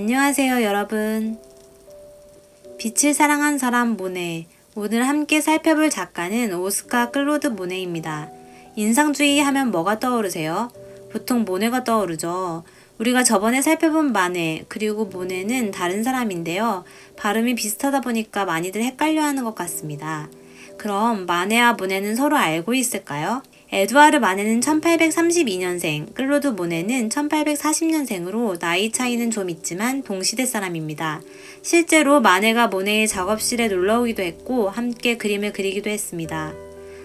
안녕하세요 여러분. 빛을 사랑한 사람 모네. 오늘 함께 살펴볼 작가는 오스카 클로드 모네입니다. 인상주의 하면 뭐가 떠오르세요? 보통 모네가 떠오르죠. 우리가 저번에 살펴본 마네 그리고 모네는 다른 사람인데요. 발음이 비슷하다 보니까 많이들 헷갈려하는 것 같습니다. 그럼 마네와 모네는 서로 알고 있을까요? 에두아르 마네는 1832년생, 클로드 모네는 1840년생으로 나이 차이는 좀 있지만 동시대 사람입니다. 실제로 마네가 모네의 작업실에 놀러오기도 했고 함께 그림을 그리기도 했습니다.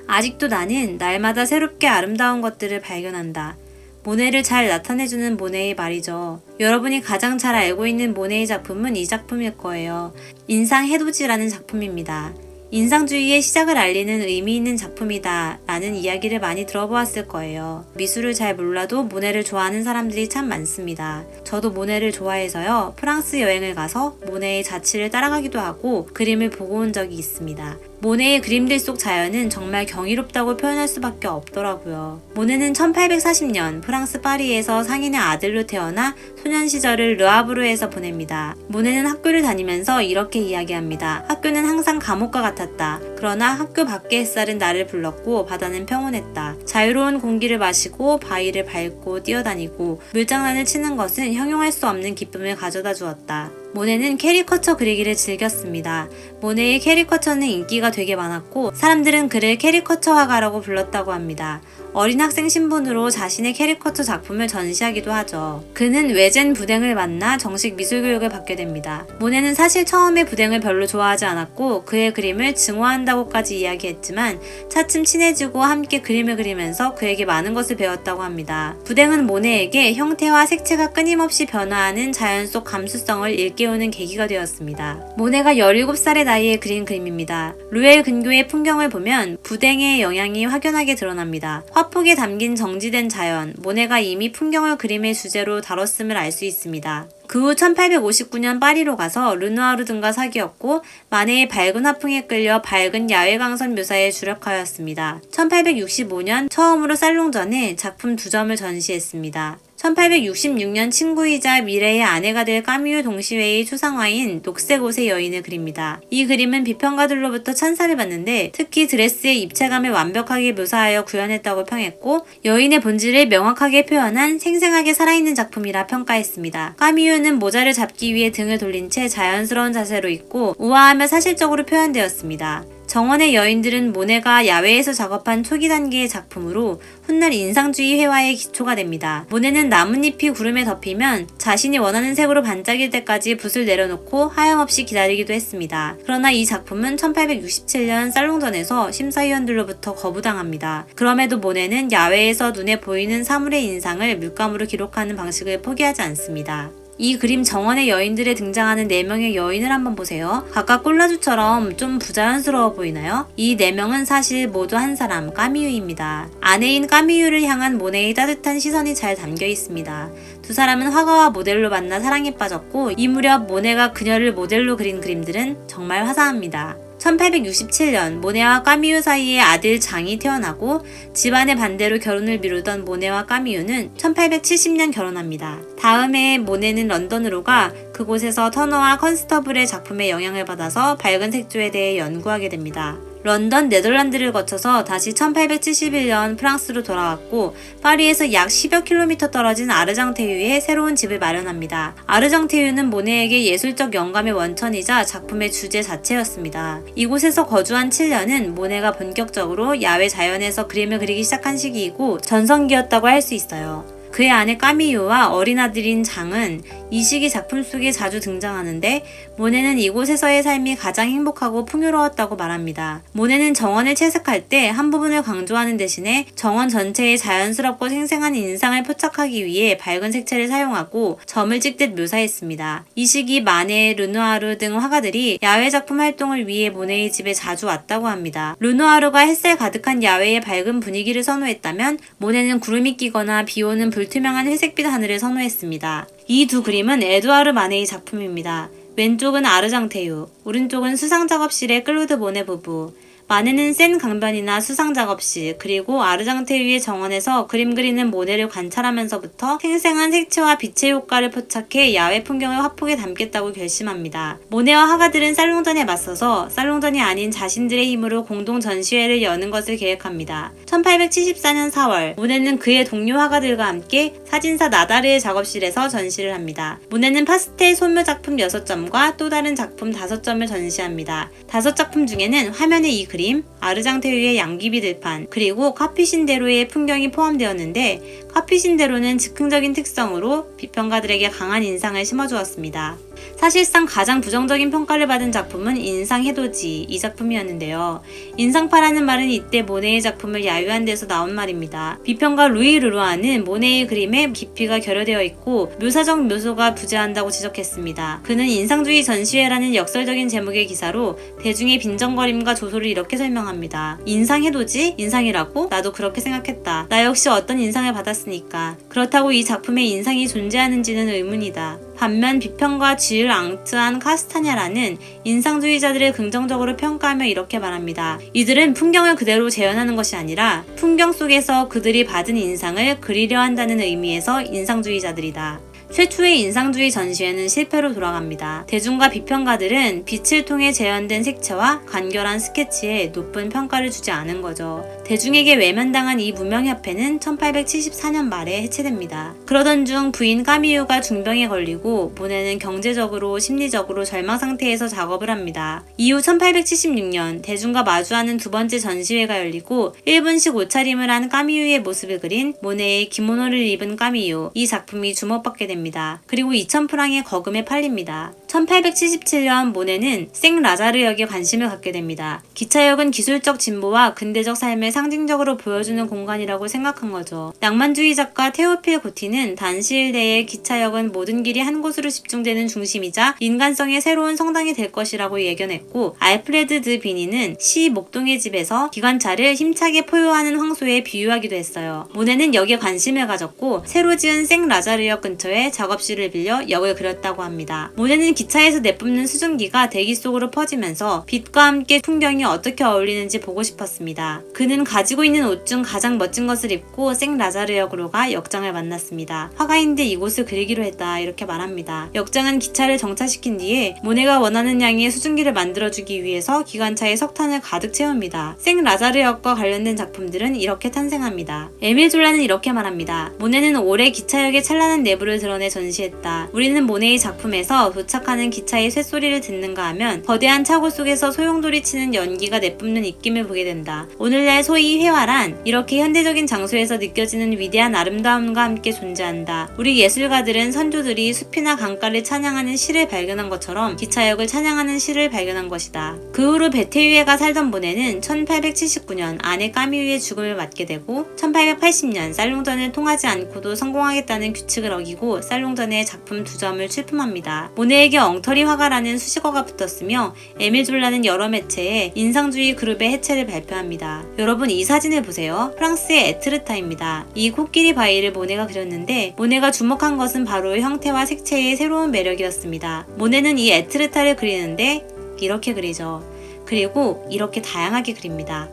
아직도 나는 날마다 새롭게 아름다운 것들을 발견한다. 모네를 잘 나타내주는 모네의 말이죠. 여러분이 가장 잘 알고 있는 모네의 작품은 이 작품일 거예요. 인상 해돋이라는 작품입니다. 인상주의의 시작을 알리는 의미 있는 작품이다 라는 이야기를 많이 들어보았을 거예요. 미술을 잘 몰라도 모네를 좋아하는 사람들이 참 많습니다. 저도 모네를 좋아해서요. 프랑스 여행을 가서 모네의 자취를 따라가기도 하고 그림을 보고 온 적이 있습니다. 모네의 그림들 속 자연은 정말 경이롭다고 표현할 수밖에 없더라고요. 모네는 1840년 프랑스 파리에서 상인의 아들로 태어나 소년 시절을 르아브르에서 보냅니다. 모네는 학교를 다니면서 이렇게 이야기합니다. 학교는 항상 감옥과 같았다. 그러나 학교 밖의 햇살은 나를 불렀고 바다는 평온했다. 자유로운 공기를 마시고 바위를 밟고 뛰어다니고 물장난을 치는 것은 형용할 수 없는 기쁨을 가져다 주었다. 모네는 캐리커처 그리기를 즐겼습니다. 모네의 캐리커처는 인기가 되게 많았고 사람들은 그를 캐리커처 화가라고 불렀다고 합니다. 어린 학생 신분으로 자신의 캐리커처 작품을 전시하기도 하죠. 그는 외젠 부댕을 만나 정식 미술교육을 받게 됩니다. 모네는 사실 처음에 부댕을 별로 좋아하지 않았고 그의 그림을 증오한다고까지 이야기했지만 차츰 친해지고 함께 그림을 그리면서 그에게 많은 것을 배웠다고 합니다. 부댕은 모네에게 형태와 색채가 끊임없이 변화하는 자연 속 감수성을 일깨우는 계기가 되었습니다. 모네가 17살의 나이에 그린 그림입니다. 루엘 근교의 풍경을 보면 부댕의 영향이 확연하게 드러납니다. 화폭에 담긴 정지된 자연, 모네가 이미 풍경을 그림의 주제로 다뤘음을 알 수 있습니다. 그 후 1859년 파리로 가서 르누아르 등과 사귀었고 마네의 밝은 화풍에 끌려 밝은 야외 강선 묘사에 주력하였습니다. 1865년 처음으로 살롱전에 작품 2점을 전시했습니다. 1866년 친구이자 미래의 아내가 될 까뮤 동시회의 초상화인 녹색 옷의 여인을 그립니다. 이 그림은 비평가들로부터 찬사를 받는데 특히 드레스의 입체감을 완벽하게 묘사하여 구현했다고 평했고 여인의 본질을 명확하게 표현한 생생하게 살아있는 작품이라 평가했습니다. 까뮤는 모자를 잡기 위해 등을 돌린 채 자연스러운 자세로 있고 우아하며 사실적으로 표현되었습니다. 정원의 여인들은 모네가 야외에서 작업한 초기 단계의 작품으로 훗날 인상주의 회화의 기초가 됩니다. 모네는 나뭇잎이 구름에 덮이면 자신이 원하는 색으로 반짝일 때까지 붓을 내려놓고 하염없이 기다리기도 했습니다. 그러나 이 작품은 1867년 살롱전에서 심사위원들로부터 거부당합니다. 그럼에도 모네는 야외에서 눈에 보이는 사물의 인상을 물감으로 기록하는 방식을 포기하지 않습니다. 이 그림 정원의 여인들에 등장하는 4명의 여인을 한번 보세요. 각각 꼴라주처럼 좀 부자연스러워 보이나요? 이 4명은 사실 모두 한 사람, 까미유입니다. 아내인 까미유를 향한 모네의 따뜻한 시선이 잘 담겨 있습니다. 두 사람은 화가와 모델로 만나 사랑에 빠졌고 이 무렵 모네가 그녀를 모델로 그린 그림들은 정말 화사합니다. 1867년 모네와 까미유 사이에 아들 장이 태어나고 집안의 반대로 결혼을 미루던 모네와 까미유는 1870년 결혼합니다. 다음 해에 모네는 런던으로 가 그곳에서 터너와 컨스터블의 작품에 영향을 받아서 밝은 색조에 대해 연구하게 됩니다. 런던, 네덜란드를 거쳐서 다시 1871년 프랑스로 돌아왔고 파리에서 약 10여 킬로미터 떨어진 아르장테유에 새로운 집을 마련합니다. 아르장테유는 모네에게 예술적 영감의 원천이자 작품의 주제 자체였습니다. 이곳에서 거주한 7년은 모네가 본격적으로 야외 자연에서 그림을 그리기 시작한 시기이고 전성기였다고 할 수 있어요. 그의 아내 까미유와 어린 아들인 장은 이 시기 작품 속에 자주 등장하는데 모네는 이곳에서의 삶이 가장 행복하고 풍요로웠다고 말합니다. 모네는 정원을 채색할 때 한 부분을 강조하는 대신에 정원 전체에 자연스럽고 생생한 인상을 포착하기 위해 밝은 색채를 사용하고 점을 찍듯 묘사했습니다. 이 시기 마네, 르누아르 등 화가들이 야외 작품 활동을 위해 모네의 집에 자주 왔다고 합니다. 르누아르가 햇살 가득한 야외의 밝은 분위기를 선호했다면 모네는 구름이 끼거나 비오는 불투명한 회색빛 하늘을 선호했습니다. 이 두 그림은 에두아르 마네의 작품입니다. 왼쪽은 아르장테유, 오른쪽은 수상작업실의 클로드 모네 부부. 마네는 센 강변이나 수상 작업실, 그리고 아르장테 위의 정원에서 그림 그리는 모네를 관찰하면서부터 생생한 색채와 빛의 효과를 포착해 야외 풍경을 화폭에 담겠다고 결심합니다. 모네와 화가들은 살롱전에 맞서서 살롱전이 아닌 자신들의 힘으로 공동 전시회를 여는 것을 계획합니다. 1874년 4월, 모네는 그의 동료 화가들과 함께 사진사 나다르의 작업실에서 전시를 합니다. 모네는 파스텔 소묘 작품 6점과 또 다른 작품 5점을 전시합니다. 5작품 중에는 화면의 이 그림, 아르장테 위의 양귀비 들판, 그리고 카피신대로의 풍경이 포함되었는데 카피신대로는 즉흥적인 특성으로 비평가들에게 강한 인상을 심어주었습니다. 사실상 가장 부정적인 평가를 받은 작품은 인상해돋이 이 작품이었는데요. 인상파라는 말은 이때 모네의 작품을 야유한 데서 나온 말입니다. 비평가 루이 르루아는 모네의 그림에 깊이가 결여되어 있고 묘사적 묘소가 부재한다고 지적했습니다. 그는 인상주의 전시회라는 역설적인 제목의 기사로 대중의 빈정거림과 조소를 이렇게 설명합니다. 인상해돋이? 인상이라고? 나도 그렇게 생각했다. 나 역시 어떤 인상을 받았으니까. 그렇다고 이 작품에 인상이 존재하는지는 의문이다. 반면 비평가 질 앙트안 카스타냐라는 인상주의자들을 긍정적으로 평가하며 이렇게 말합니다. 이들은 풍경을 그대로 재현하는 것이 아니라 풍경 속에서 그들이 받은 인상을 그리려 한다는 의미에서 인상주의자들이다. 최초의 인상주의 전시회는 실패로 돌아갑니다. 대중과 비평가들은 빛을 통해 재현된 색채와 간결한 스케치에 높은 평가를 주지 않은 거죠. 대중에게 외면당한 이 무명협회는 1874년 말에 해체됩니다. 그러던 중 부인 까미유가 중병에 걸리고 모네는 경제적으로 심리적으로 절망 상태에서 작업을 합니다. 이후 1876년 대중과 마주하는 두 번째 전시회가 열리고 1분씩 옷차림을 한 까미유의 모습을 그린 모네의 기모노를 입은 까미유, 이 작품이 주목받게 됩니다. 그리고 2,000프랑의 거금에 팔립니다. 1877년 모네는 생라자르역에 관심을 갖게 됩니다. 기차역은 기술적 진보와 근대적 삶을 상징적으로 보여주는 공간이라고 생각한 거죠. 낭만주의 작가 테오필 고티는 단시일 내에 기차역은 모든 길이 한 곳으로 집중되는 중심이자 인간성의 새로운 성당이 될 것이라고 예견했고, 알프레드 드 비니는 시 목동의 집에서 기관차를 힘차게 포효하는 황소에 비유하기도 했어요. 모네는 역에 관심을 가졌고 새로 지은 생라자르역 근처에 작업실을 빌려 역을 그렸다고 합니다. 모네는 기차에서 내뿜는 수증기가 대기 속으로 퍼지면서 빛과 함께 풍경이 어떻게 어울리는지 보고 싶었습니다. 그는 가지고 있는 옷 중 가장 멋진 것을 입고 생라자르역으로 가 역장을 만났습니다. 화가인데 이곳을 그리기로 했다, 이렇게 말합니다. 역장은 기차를 정차시킨 뒤에 모네가 원하는 양의 수증기를 만들어주기 위해서 기관차에 석탄을 가득 채웁니다. 생라자르역과 관련된 작품들은 이렇게 탄생합니다. 에밀 졸라는 이렇게 말합니다. 모네는 올해 기차역의 찬란한 내부를 드러내 전시했다. 우리는 모네의 작품에서 도착하는 기차의 쇳소리를 듣는가 하면 거대한 차고 속에서 소용돌이 치는 연기가 내뿜는 입김을 보게 된다. 오늘날 소위 회화란 이렇게 현대적인 장소에서 느껴지는 위대한 아름다움과 함께 존재한다. 우리 예술가들은 선조들이 숲이나 강가를 찬양하는 시를 발견한 것처럼 기차역을 찬양하는 시를 발견한 것이다. 그 후로 베테유에가 살던 모네는 1879년 아내 까미유의 죽음을 맞게 되고 1880년 살롱전을 통하지 않고도 성공하겠다는 규칙을 어기고 살롱전의 작품 2점을 출품합니다. 모네에게 엉터리 화가라는 수식어가 붙었으며 에밀 졸라는 여러 매체에 인상주의 그룹의 해체를 발표합니다. 여러분, 이 사진을 보세요. 프랑스의 에트르타입니다. 이 코끼리 바위를 모네가 그렸는데 모네가 주목한 것은 바로 형태와 색채의 새로운 매력이었습니다. 모네는 이 에트르타를 그리는데 이렇게 그리죠. 그리고 이렇게 다양하게 그립니다.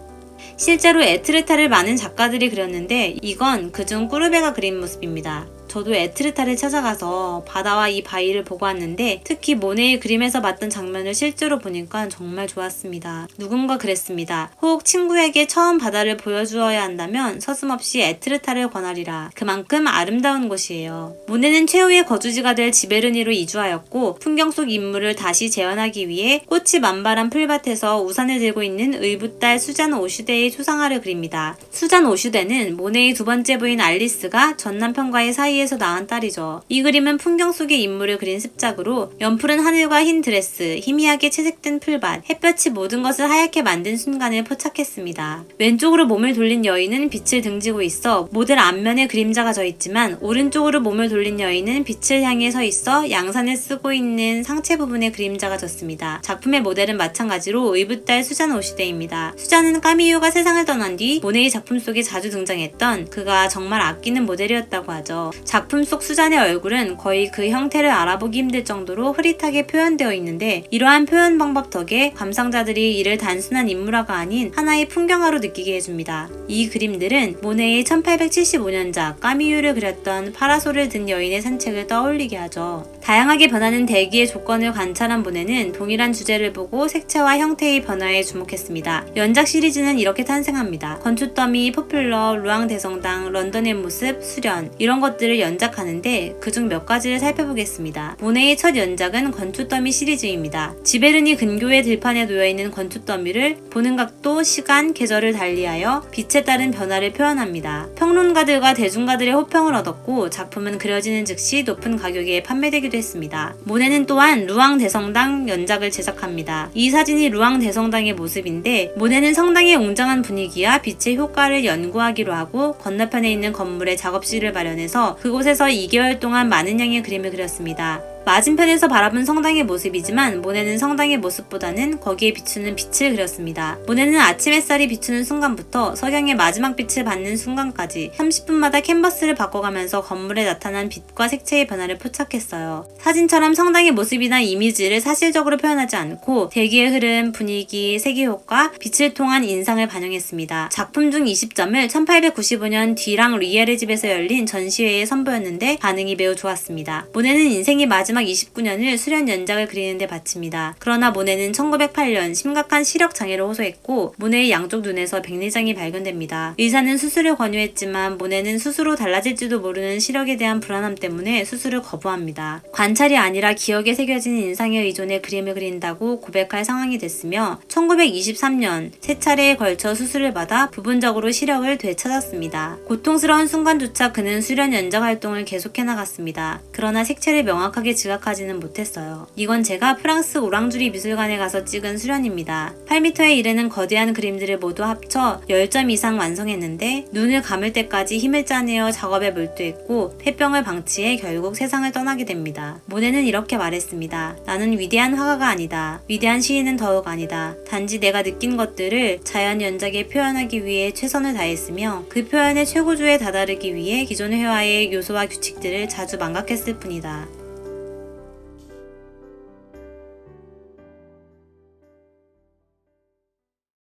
실제로 에트르타를 많은 작가들이 그렸는데 이건 그중 꾸르베가 그린 모습입니다. 저도 에트르타를 찾아가서 바다와 이 바위를 보고 왔는데 특히 모네의 그림에서 봤던 장면을 실제로 보니까 정말 좋았습니다. 누군가 그랬습니다. 혹 친구에게 처음 바다를 보여주어야 한다면 서슴없이 에트르타를 권하리라. 그만큼 아름다운 곳이에요. 모네는 최후의 거주지가 될 지베르니로 이주하였고 풍경 속 인물을 다시 재현하기 위해 꽃이 만발한 풀밭에서 우산을 들고 있는 의붓딸 수잔 오슈데의 초상화를 그립니다. 수잔 오슈데는 모네의 두 번째 부인 알리스가 전 남편과의 사이에서 낳은 딸이죠. 이 그림은 풍경 속의 인물을 그린 습작으로 연푸른 하늘과 흰 드레스, 희미하게 채색된 풀밭, 햇볕이 모든 것을 하얗게 만든 순간을 포착했습니다. 왼쪽으로 몸을 돌린 여인은 빛을 등지고 있어 모델 앞면에 그림자가 져 있지만 오른쪽으로 몸을 돌린 여인은 빛을 향해 서 있어 양산을 쓰고 있는 상체 부분에 그림자가 졌습니다. 작품의 모델은 마찬가지로 의붓딸 수잔 오슈데입니다. 수잔은 까미유가 세상을 떠난 뒤 모네의 작품 속에 자주 등장했던 그가 정말 아끼는 모델이었다고 하죠. 작품 속 수잔의 얼굴은 거의 그 형태를 알아보기 힘들 정도로 흐릿하게 표현되어 있는데 이러한 표현 방법 덕에 감상자들이 이를 단순한 인물화가 아닌 하나의 풍경화로 느끼게 해줍니다. 이 그림들은 모네의 1875년작 까미유를 그렸던 파라솔을 든 여인의 산책을 떠올리게 하죠. 다양하게 변하는 대기의 조건을 관찰한 모네는 동일한 주제를 보고 색채와 형태의 변화에 주목했습니다. 연작 시리즈는 이렇게 탄생합니다. 건축더미, 포퓰러, 루앙 대성당, 런던의 모습, 수련 이런 것들을 연작하는데 그중 몇 가지를 살펴보겠습니다. 모네의 첫 연작은 건축더미 시리즈입니다. 지베르니 근교의 들판에 놓여있는 건축더미를 보는 각도, 시간, 계절을 달리하여 빛에 따른 변화를 표현합니다. 평론가들과 대중가들의 호평을 얻었고 작품은 그려지는 즉시 높은 가격에 판매되기도 했습니다. 모네는 또한 루앙 대성당 연작을 제작합니다. 이 사진이 루앙 대성당의 모습인데 모네는 성당의 웅장한 분위기와 빛의 효과를 연구하기로 하고 건너편에 있는 건물에 작업실을 마련해서 그곳에서 2개월 동안 많은 양의 그림을 그렸습니다. 맞은편에서 바라본 성당의 모습이지만 모네는 성당의 모습보다는 거기에 비추는 빛을 그렸습니다. 모네는 아침 햇살이 비추는 순간부터 석양의 마지막 빛을 받는 순간까지 30분마다 캔버스를 바꿔가면서 건물에 나타난 빛과 색채의 변화를 포착했어요. 사진처럼 성당의 모습이나 이미지를 사실적으로 표현하지 않고 대기의 흐름, 분위기, 색의 효과, 빛을 통한 인상을 반영했습니다. 작품 중 20점을 1895년 뒤랑 리엘의 집에서 열린 전시회에 선보였는데 반응이 매우 좋았습니다. 모네는 인생의 마지막 29년을 수련 연작을 그리는 데 바칩니다. 그러나 모네는 1908년 심각한 시력 장애를 호소했고 모네의 양쪽 눈에서 백내장이 발견됩니다. 의사는 수술을 권유했지만 모네는 스스로 달라질지도 모르는 시력에 대한 불안함 때문에 수술을 거부합니다. 관찰이 아니라 기억에 새겨진 인상에 의존해 그림을 그린다고 고백할 상황이 됐으며 1923년 세 차례에 걸쳐 수술을 받아 부분적으로 시력을 되찾았습니다. 고통스러운 순간조차 그는 수련 연작 활동을 계속해 나갔습니다. 그러나 색채를 명확하게 지각하지는 못했어요. 이건 제가 프랑스 오랑주리 미술관에 가서 찍은 수련입니다. 8m에 이르는 거대한 그림들을 모두 합쳐 10점 이상 완성했는데 눈을 감을 때까지 힘을 짜내어 작업에 몰두했고 폐병을 방치해 결국 세상을 떠나게 됩니다. 모네는 이렇게 말했습니다. 나는 위대한 화가가 아니다. 위대한 시인은 더욱 아니다. 단지 내가 느낀 것들을 자연 연작에 표현하기 위해 최선을 다했으며 그 표현의 최고조에 다다르기 위해 기존 회화의 요소와 규칙들을 자주 망각했을 뿐이다.